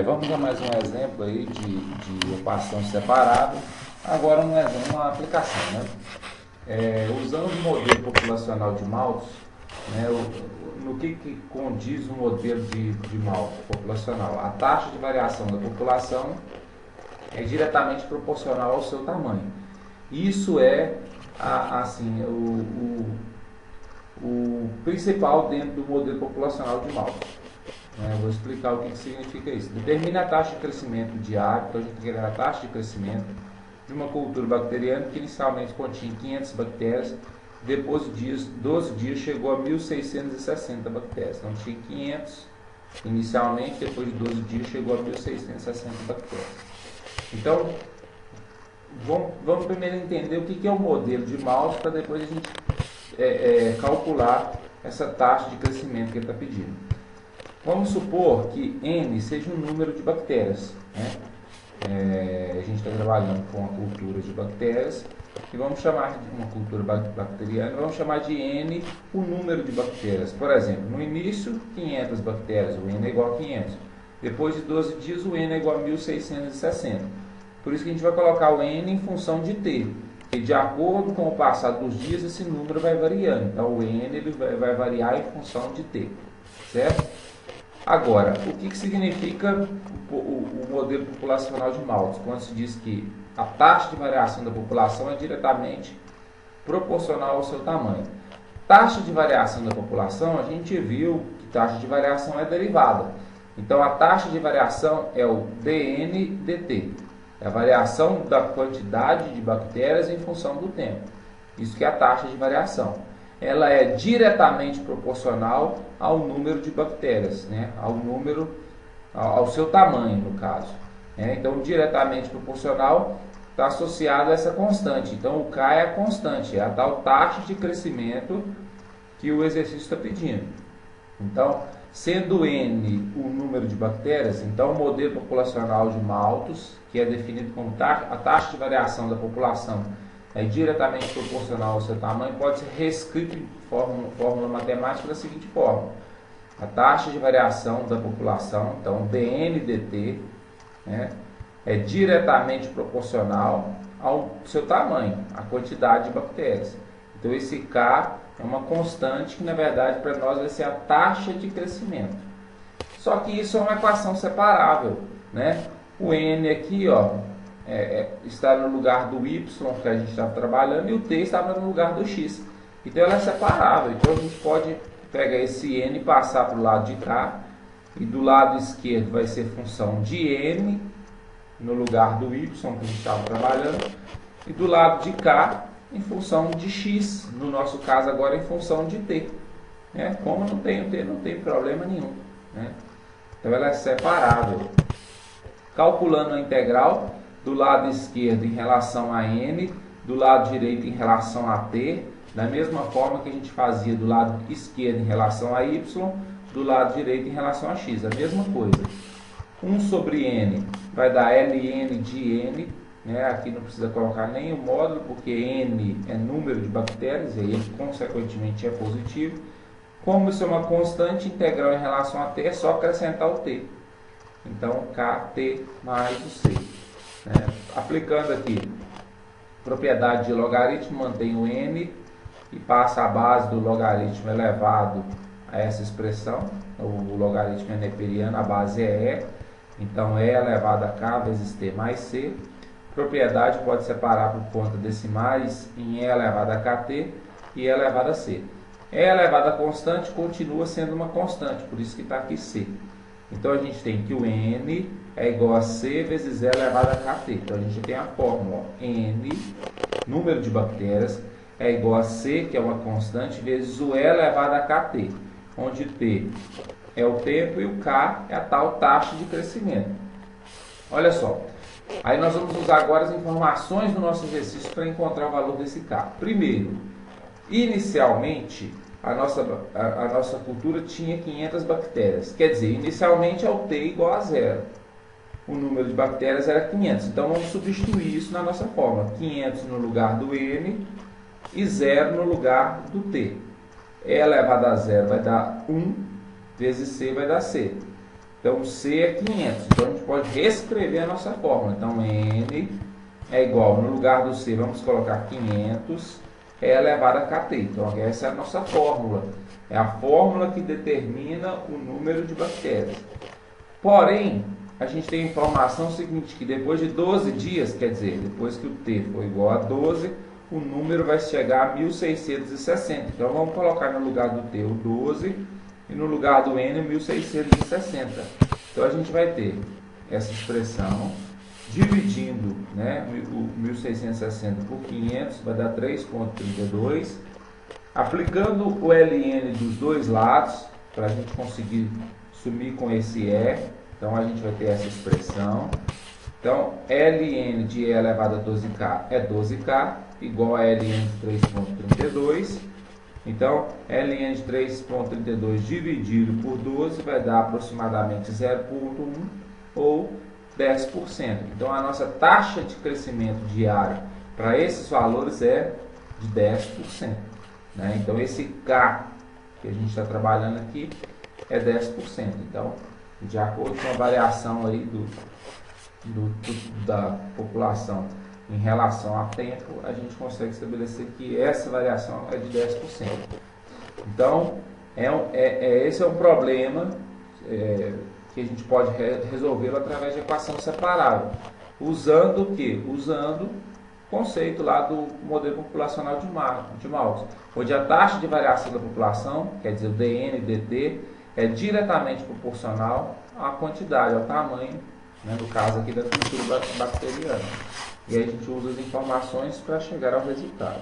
Vamos dar mais um exemplo aí de equação separada. Agora uma aplicação, né? Usando o modelo populacional de Malthus, né, no que condiz o modelo de Malthus populacional? A taxa de variação da população é diretamente proporcional ao seu tamanho. Isso é o principal dentro do modelo populacional de Malthus. Vou explicar o que significa isso. Determina a taxa de crescimento diário, então a gente tem que dar a taxa de crescimento de uma cultura bacteriana que inicialmente continha 500 bactérias, depois de 12 dias chegou a 1660 bactérias. Então tinha 500 inicialmente, depois de 12 dias chegou a 1660 bactérias. Então, vamos primeiro entender o que é o modelo de Malthus para depois a gente calcular essa taxa de crescimento que ele está pedindo. Vamos supor que N seja um número de bactérias, né? A gente está trabalhando com a cultura de bactérias e vamos chamar de uma cultura bacteriana, vamos chamar de N o número de bactérias. Por exemplo, no início 500 bactérias, o N é igual a 500. Depois de 12 dias o N é igual a 1660. Por isso que a gente vai colocar o N em função de T. E de acordo com o passar dos dias esse número vai variando. Então o N ele vai variar em função de T. Certo? Agora, o que significa o modelo populacional de Malthus? Quando se diz que a taxa de variação da população é diretamente proporcional ao seu tamanho. Taxa de variação da população, a gente viu que taxa de variação é derivada. Então, a taxa de variação é o dN/dt. É a variação da quantidade de bactérias em função do tempo. Isso que é a taxa de variação. Ela é diretamente proporcional ao número de bactérias, né? Ao seu tamanho, no caso. Então, diretamente proporcional está associado a essa constante. Então, o K é a constante, é a tal taxa de crescimento que o exercício está pedindo. Então, sendo N o número de bactérias, então o modelo populacional de Malthus, que é definido como a taxa de variação da população, é diretamente proporcional ao seu tamanho, pode ser reescrito em fórmula matemática da seguinte forma. A taxa de variação da população, então dN/dt, né, é diretamente proporcional ao seu tamanho, a quantidade de bactérias. Então esse K é uma constante que na verdade para nós vai ser a taxa de crescimento. Só que isso é uma equação separável, né? O N aqui, está no lugar do Y que a gente estava trabalhando e o T estava no lugar do X. Então ela é separável. Então a gente pode pegar esse N e passar para o lado de cá. E do lado esquerdo vai ser função de N no lugar do Y que a gente estava trabalhando. E do lado de cá em função de X. No nosso caso agora em função de T. Como não tem o T, não tem problema nenhum. Então ela é separável. Calculando a integral, do lado esquerdo em relação a N, do lado direito em relação a T, da mesma forma que a gente fazia do lado esquerdo em relação a Y, do lado direito em relação a X, a mesma coisa. 1 sobre N vai dar ln de N, aqui não precisa colocar nem o módulo, porque N é número de bactérias, e ele consequentemente é positivo. Como isso é uma constante integral em relação a T, é só acrescentar o T. Então, KT mais o C. Aplicando aqui propriedade de logaritmo, mantém o N e passa a base do logaritmo elevado a essa expressão. O logaritmo é neperiano, a base é E. Então, E elevado a K vezes T mais C. Propriedade pode separar por conta decimais em E elevado a KT e E elevado a C. E elevado a constante continua sendo uma constante, por isso que está aqui C. Então a gente tem que o N é igual a C vezes E elevado a KT. Então a gente tem a fórmula N, número de bactérias, é igual a C, que é uma constante, vezes o E elevado a KT, onde T é o tempo e o K é a tal taxa de crescimento. Olha só, aí nós vamos usar agora as informações do nosso exercício para encontrar o valor desse K. Primeiro, inicialmente, a nossa cultura tinha 500 bactérias. Quer dizer, inicialmente é o T igual a 0. O número de bactérias era 500. Então, vamos substituir isso na nossa fórmula. 500 no lugar do N e 0 no lugar do T. E elevado a 0 vai dar 1, vezes C vai dar C. Então C é 500, então a gente pode reescrever a nossa fórmula. Então N é igual, no lugar do C vamos colocar 500 E elevado a KT. Então essa é a nossa fórmula, é a fórmula que determina o número de bactérias. Porém, a gente tem a informação seguinte, que depois de 12 dias, quer dizer, depois que o T for igual a 12, o número vai chegar a 1660. Então vamos colocar no lugar do T o 12 e no lugar do N 1660. Então a gente vai ter essa expressão dividindo, né, o 1660 por 500, vai dar 3,32. Aplicando o ln dos dois lados, para a gente conseguir sumir com esse E, então a gente vai ter essa expressão. Então ln de E elevado a 12K é 12K, igual a ln de 3,32. Então ln de 3,32 dividido por 12 vai dar aproximadamente 0,1 ou 10%. Então a nossa taxa de crescimento diário para esses valores é de 10%. Né? Então esse K que a gente está trabalhando aqui é 10%. Então, de acordo com a variação aí da população em relação a tempo, a gente consegue estabelecer que essa variação é de 10%. Então, esse é um problema que a gente pode resolvê-lo através de equação separável. Usando o quê? Usando o conceito lá do modelo populacional de Malthus, onde a taxa de variação da população, quer dizer, o dN e dt, é diretamente proporcional à quantidade, ao tamanho, né, no caso aqui da cultura bacteriana. E aí a gente usa as informações para chegar ao resultado.